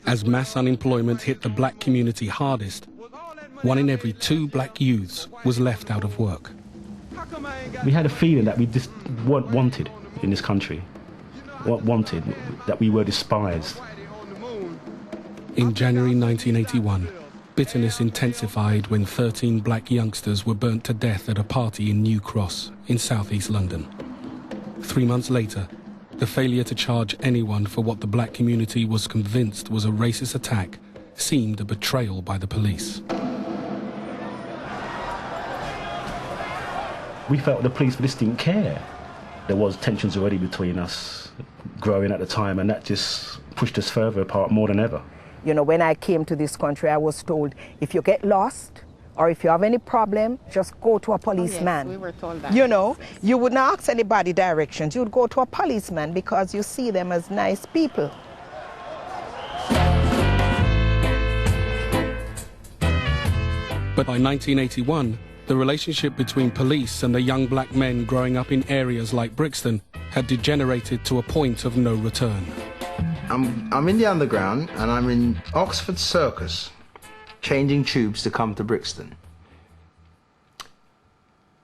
As mass unemployment hit the black community hardest, 1 in every 2 black youths was left out of work. We had a feeling that we just weren't wanted in this country, weren't wanted, that we were despised. In January 1981, bitterness intensified when 13 black youngsters were burnt to death at a party in New Cross in southeast London. 3 months later, the failure to charge anyone for what the black community was convinced was a racist attack seemed a betrayal by the police. We felt the police just didn't care. There was tensions already between us growing at the time, and that just pushed us further apart more than ever. You know, when I came to this country, I was told, if you get lost or if you have any problem, just go to a policeman. Oh, yes, we were told that. You know, you wouldn't ask anybody directions. You would go to a policeman because you see them as nice people. But by 1981, the relationship between police and the young black men growing up in areas like Brixton had degenerated to a point of no return. I'm in the underground and I'm in Oxford Circus, changing tubes to come to Brixton.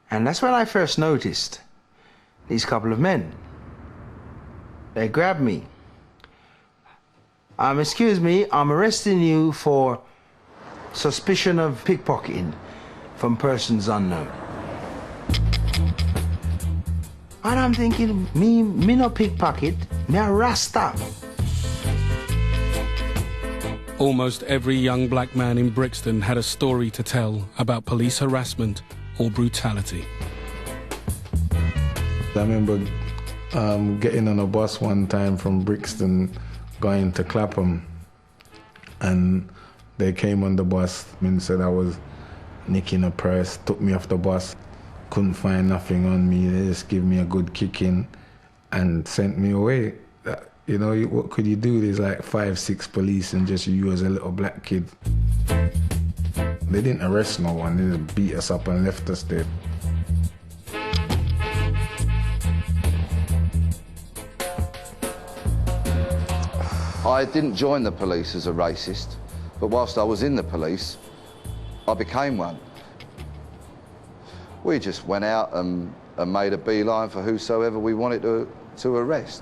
And that's when I first noticed these couple of men. They grabbed me. Excuse me, I'm arresting you for suspicion of pickpocketing from persons unknown. And I'm thinking, me no pickpocket, me a Rasta. Almost every young black man in Brixton had a story to tell about police harassment or brutality. I remember getting on a bus one time from Brixton going to Clapham, and they came on the bus and said I was nicking a purse, took me off the bus, couldn't find nothing on me, they just gave me a good kicking and sent me away. You know, what could you do? There's like 5, 6 police and just you as a little black kid. They didn't arrest no one, they just beat us up and left us there. I didn't join the police as a racist, but whilst I was in the police, I became one. We just went out and made a beeline for whosoever we wanted to arrest.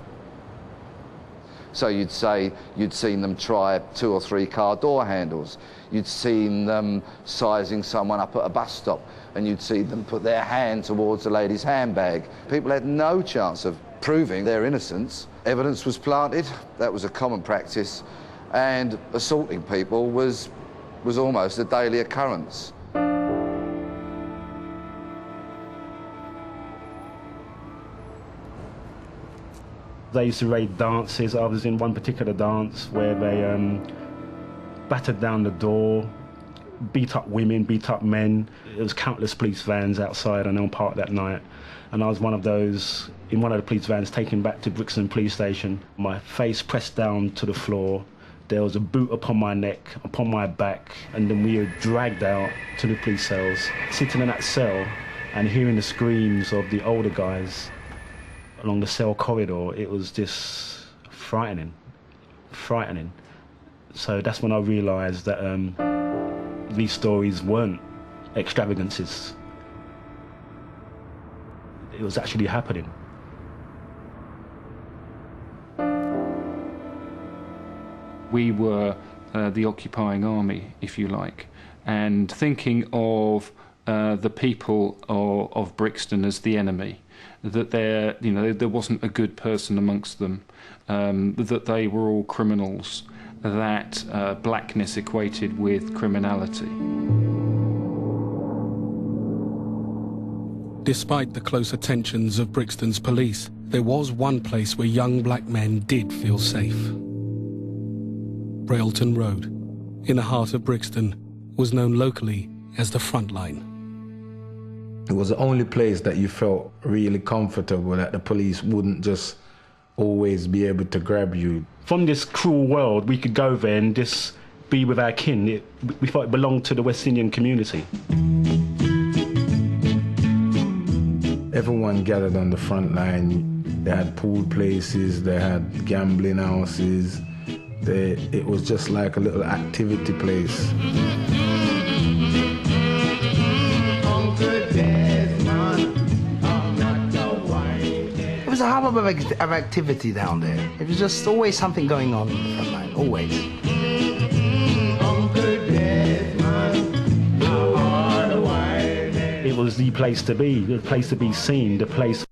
So you'd say you'd seen them try 2 or 3 car door handles, you'd seen them sizing someone up at a bus stop, and you'd see them put their hand towards a lady's handbag. People had no chance of proving their innocence. Evidence was planted, that was a common practice, and assaulting people was almost a daily occurrence. They used to raid dances. I was in one particular dance where they battered down the door, beat up women, beat up men. There was countless police vans outside and on park that night. And I was one of those, in one of the police vans taken back to Brixton police station. My face pressed down to the floor. There was a boot upon my neck, upon my back, and then we were dragged out to the police cells. Sitting in that cell and hearing the screams of the older guys along the cell corridor, it was just frightening, frightening. So that's when I realised that these stories weren't extravagances. It was actually happening. We were the occupying army, if you like, and thinking of the people of Brixton as the enemy, that there wasn't a good person amongst them, that they were all criminals, that blackness equated with criminality. Despite the close attentions of Brixton's police, there was one place where young black men did feel safe. Railton Road, in the heart of Brixton, was known locally as the front line. It was the only place that you felt really comfortable, that the police wouldn't just always be able to grab you. From this cruel world, we could go there and just be with our kin. We felt it belonged to the West Indian community. Everyone gathered on the front line. They had pool places, they had gambling houses, It was just like a little activity place. It was a hub of activity down there. It was just always something going on in the front line, always. It was the place to be seen, the place